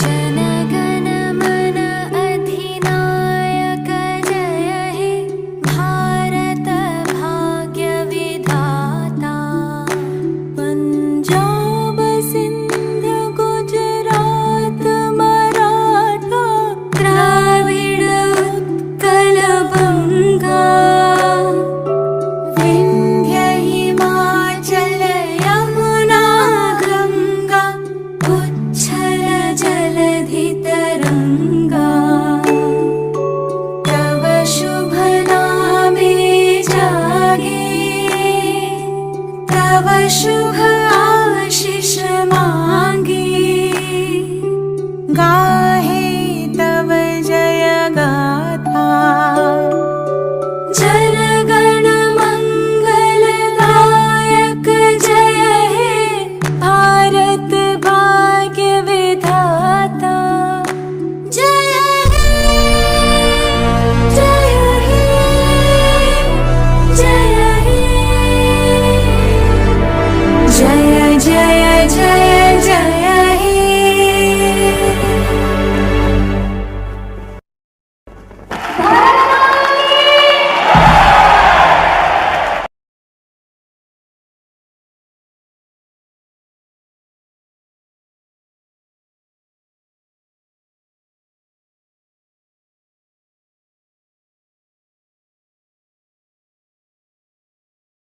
जनगण मन अधिनायक जय हे भारत भाग्य विधाता। पंजाब सिंध गुजरात मराठा द्राविड़ उत्कल बंगा। विंध्य हिमाचल यमुना गंगा उच्छल जलधि तरंगा। तव शुभ नामे जागे तव शुभ